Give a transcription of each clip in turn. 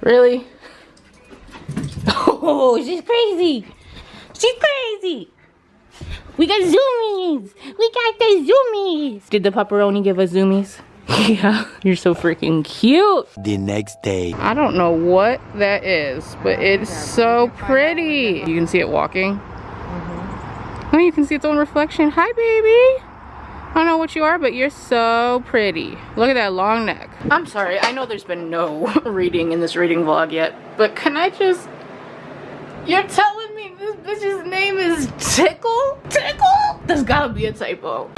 Really? Oh, she's crazy. She's crazy. We got zoomies. We got the zoomies. Did the pepperoni give us zoomies? Yeah, you're so freaking cute. The next day. I don't know what that is, but it's so pretty. You can see it walking. Oh, you can see its own reflection. Hi, baby. I don't know what you are, but you're so pretty. Look at that long neck. I'm sorry, I know there's been no reading in this reading vlog yet, but can I just... You're telling me this bitch's name is Tickle? Tickle? There's gotta be a typo.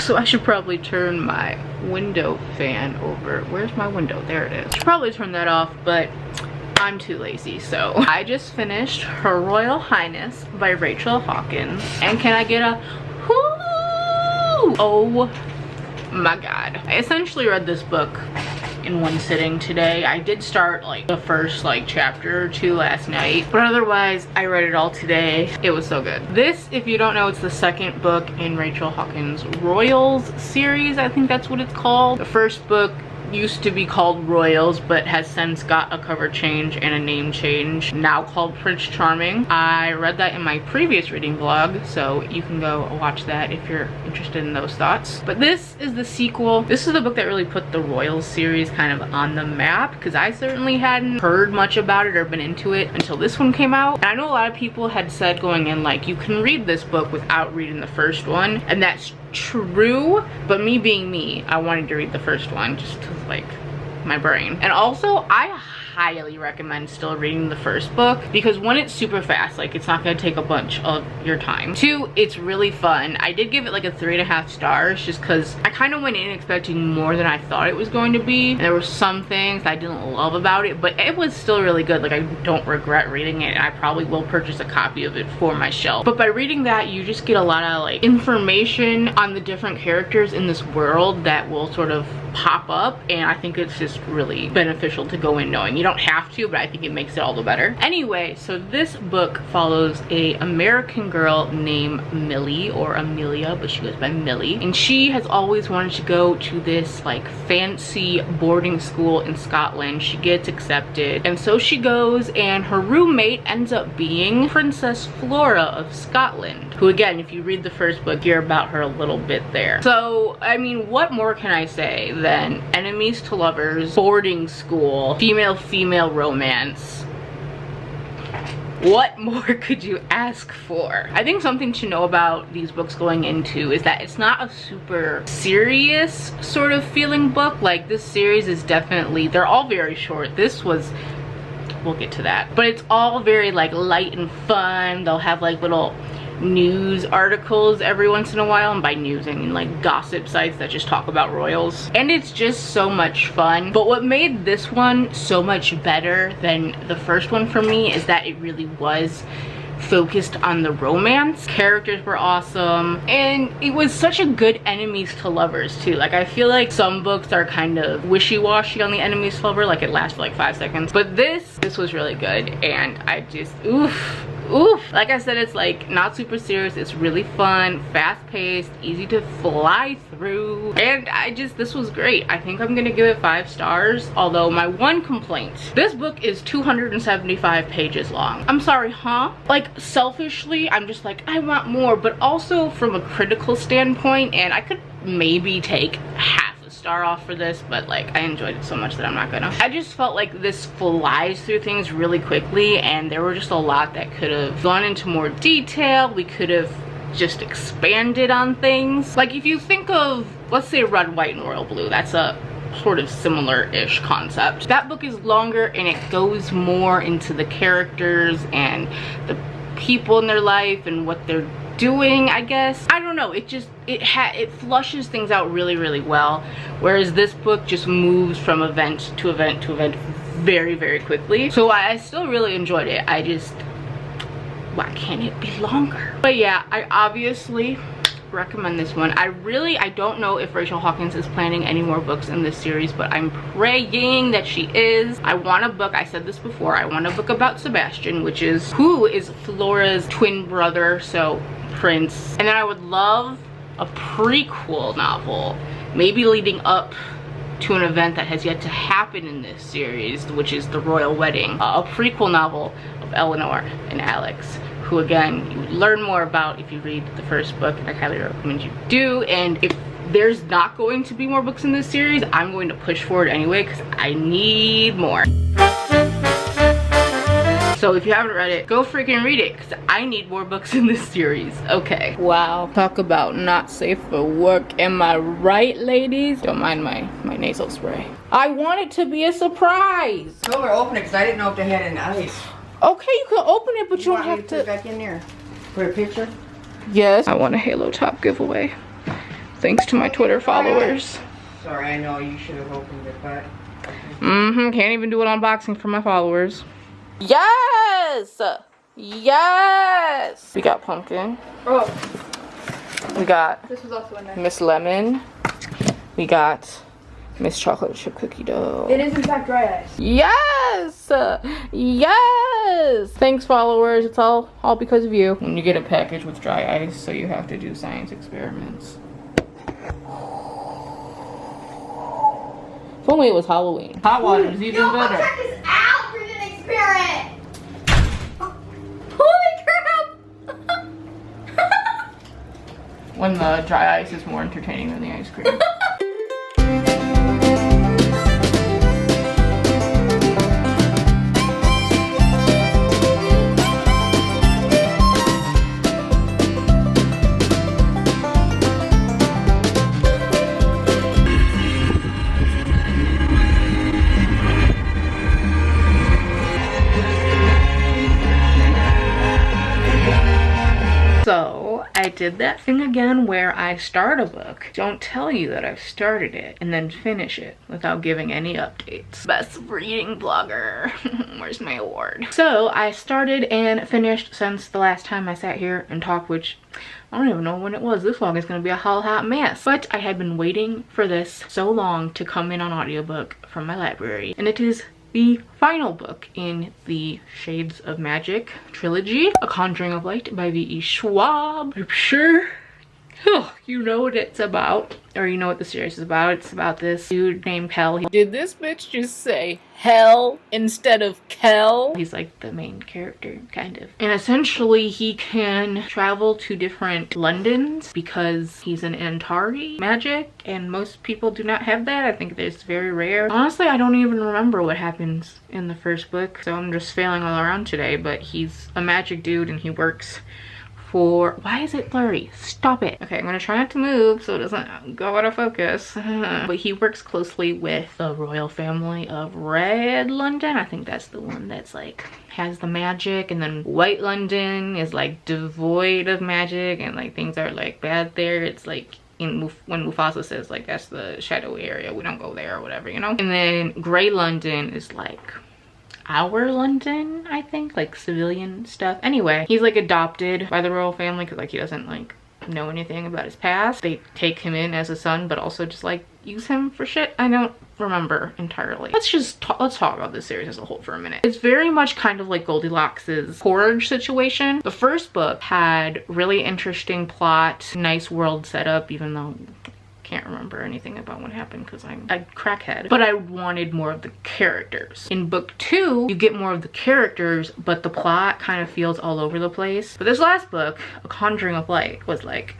So I should probably turn my window fan over. Where's my window? There it is. Should probably turn that off, but I'm too lazy. So I just finished Her Royal Highness by Rachel Hawkins. And can I get a whoo? Oh my god. I essentially read this book in one sitting today. I did start like the first like chapter or two last night, but otherwise I read it all today. It was so good. This, if you don't know, it's the second book in Rachel Hawkins' Royals series. I think that's what it's called. The first book used to be called Royals, but has since got a cover change and a name change, now called Prince Charming. I read that in my previous reading vlog, so you can go watch that if you're interested in those thoughts. But this is the sequel. This is the book that really put the Royals series kind of on the map, because I certainly hadn't heard much about it or been into it until this one came out. And I know a lot of people had said going in like, you can read this book without reading the first one, and that's true, but me being me, I wanted to read the first one just to like my brain. And also I highly recommend still reading the first book, because one, it's super fast, like it's not gonna take a bunch of your time. Two, it's really fun. I did give it like a 3.5 stars just because I kind of went in expecting more than I thought it was going to be, and there were some things I didn't love about it, but it was still really good. Like I don't regret reading it, and I probably will purchase a copy of it for my shelf. But by reading that, you just get a lot of like information on the different characters in this world that will sort of pop up, and I think it's just really beneficial to go in knowing. You don't have to, but I think it makes it all the better. Anyway, so this book follows a American girl named Millie, or Amelia, but she goes by Millie, and she has always wanted to go to this like fancy boarding school in Scotland. She gets accepted, and so she goes, and her roommate ends up being Princess Flora of Scotland, who again, if you read the first book, you're about her a little bit there. So I mean, what more can I say than enemies to lovers, boarding school, female romance? What more could you ask for? I think something to know about these books going into is that it's not a super serious sort of feeling book. Like this series is definitely, they're all very short. This was, we'll get to that, but it's all very like light and fun. They'll have like little news articles every once in a while, and by news I mean like gossip sites that just talk about royals, and it's just so much fun. But what made this one so much better than the first one for me is that it really was focused on the romance. Characters were awesome, and it was such a good enemies to lovers too. Like I feel like some books are kind of wishy-washy on the enemies to lover, like it lasts for like 5 seconds, but this was really good, and I just oof. Like I said, it's like not super serious. It's really fun, fast-paced, easy to fly through, and this was great. I think I'm gonna give it 5 stars. Although my one complaint, this book is 275 pages long. I'm sorry, huh? Like selfishly, I'm just like, I want more, but also from a critical standpoint, and I could maybe take half star off for this, but like I enjoyed it so much that I'm not gonna. I just felt like this flies through things really quickly, and there were just a lot that could have gone into more detail. We could have just expanded on things. Like if you think of, let's say, Red, White, and Royal Blue, that's a sort of similar-ish concept. That book is longer, and it goes more into the characters and the people in their life and what they're doing, I guess. I don't know, it flushes things out really well, whereas this book just moves from event to event to event very quickly. So I still really enjoyed it. I just, why can't it be longer? But yeah, I obviously recommend this one. I don't know if Rachel Hawkins is planning any more books in this series, but I'm praying that she is. I want a book, I said this before, I want a book about Sebastian, who is Flora's twin brother, so Prince. And then I would love a prequel novel, maybe leading up to an event that has yet to happen in this series, which is the royal wedding. A prequel novel of Eleanor and Alex, who again, you learn more about if you read the first book, and I highly recommend you do. And if there's not going to be more books in this series, I'm going to push forward anyway because I need more. So if you haven't read it, go freaking read it because I need more books in this series. Okay. Wow. Talk about not safe for work. Am I right, ladies? Don't mind my nasal spray. I want it to be a surprise. Told her to open it because I didn't know if they had any ice. Okay, you can open it, but you don't have Put it back in there. Put a picture? Yes. I want a Halo top giveaway. Thanks to my Twitter followers. Sorry, I know you should have opened it, but... Can't even do an unboxing for my followers. Yes! Yes! We got pumpkin. Oh, We got this was also in there. Miss Lemon. We got Miss Chocolate Chip Cookie Dough. It is in fact dry ice. Yes! Yes! Thanks, followers. It's all because of you. When you get a package with dry ice, so you have to do science experiments. If only it was Halloween. Hot water is even better. Check this out for an experiment. Holy crap! When the dry ice is more entertaining than the ice cream. So I did that thing again where I start a book, don't tell you that I've started it, and then finish it without giving any updates. Best reading blogger. Where's my award? So I started and finished since the last time I sat here and talked, which I don't even know when it was. This vlog is going to be a whole hot mess. But I had been waiting for this so long to come in on audiobook from my library, and it is the final book in the Shades of Magic trilogy, A Conjuring of Light by V.E. Schwab. I'm sure you know what it's about, or you know what the series is about. It's about this dude named Kel. Did this bitch just say hell instead of Kel? He's like the main character, kind of. And essentially he can travel to different Londons because he's an Antari magic, and most people do not have that. I think it's very rare. Honestly, I don't even remember what happens in the first book, so I'm just failing all around today, but he's a magic dude and he works for, why is it blurry? Stop it. Okay, I'm gonna try not to move so it doesn't go out of focus. But he works closely with the royal family of Red London. I think that's the one that's like has the magic, and then White London is like devoid of magic and like things are like bad there. It's like when Mufasa says like that's the shadowy area, we don't go there or whatever, you know. And then Grey London is like our London, I think, like civilian stuff. Anyway, he's like adopted by the royal family because like he doesn't like know anything about his past. They take him in as a son, but also just like use him for shit. I don't remember entirely. Let's talk about this series as a whole for a minute. It's very much kind of like Goldilocks's porridge situation. The first book had really interesting plot, nice world setup, even though can't remember anything about what happened because I'm a crackhead, but I wanted more of the characters. In book 2 you get more of the characters, but the plot kind of feels all over the place. But this last book, A Conjuring of Light, was like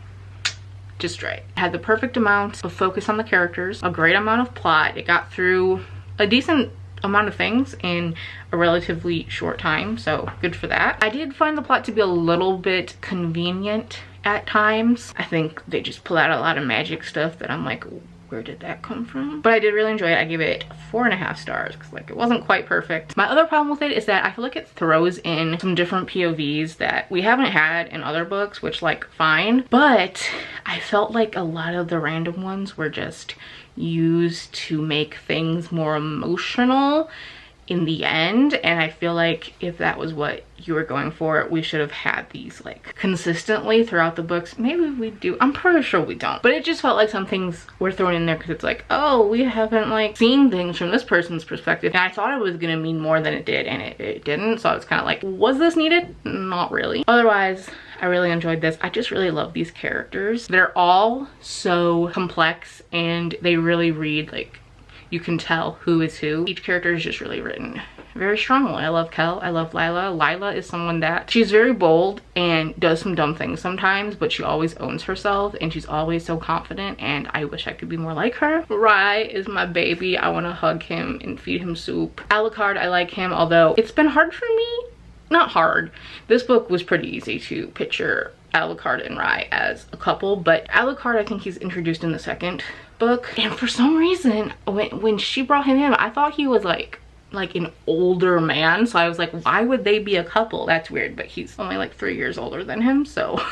just right. It had the perfect amount of focus on the characters, a great amount of plot. It got through a decent amount of things in a relatively short time, so good for that. I did find the plot to be a little bit convenient at times. I think they just pull out a lot of magic stuff that I'm like, where did that come from? But I did really enjoy it. I gave it 4.5 stars because like it wasn't quite perfect. My other problem with it is that I feel like it throws in some different POVs that we haven't had in other books, which like fine, but I felt like a lot of the random ones were just used to make things more emotional, in the end, and I feel like if that was what you were going for, we should have had these like consistently throughout the books. Maybe we do, I'm pretty sure we don't, but it just felt like some things were thrown in there because it's like, oh, we haven't like seen things from this person's perspective, and I thought it was gonna mean more than it did, and it didn't. So I was kind of like, was this needed? Not really. Otherwise, I really enjoyed this. I just really love these characters. They're all so complex, and they really read like, you can tell who is who. Each character is just really written very strongly. I love Kel. I love Lila. Lila is someone that she's very bold and does some dumb things sometimes, but she always owns herself and she's always so confident, and I wish I could be more like her. Rye is my baby. I want to hug him and feed him soup. Alucard, I like him, although it's been hard for me. Not hard. This book was pretty easy to picture Alucard and Rye as a couple, but Alucard, I think he's introduced in the second book, and for some reason when she brought him in, I thought he was like an older man, so I was like, why would they be a couple? That's weird, but he's only like 3 years older than him, so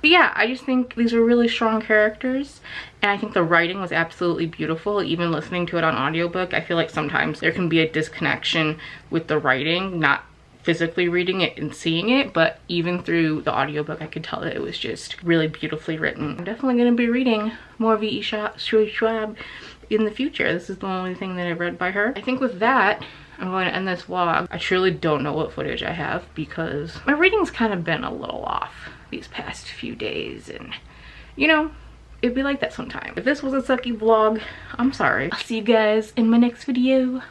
but yeah, I just think these are really strong characters, and I think the writing was absolutely beautiful. Even listening to it on audiobook, I feel like sometimes there can be a disconnection with the writing, not physically reading it and seeing it, but even through the audiobook I could tell that it was just really beautifully written. I'm definitely going to be reading more V.E. Schwab in the future. This is the only thing that I've read by her. I think with that, I'm going to end this vlog. I truly don't know what footage I have because my reading's kind of been a little off these past few days, and you know, it'd be like that sometimes. If this was a sucky vlog, I'm sorry. I'll see you guys in my next video.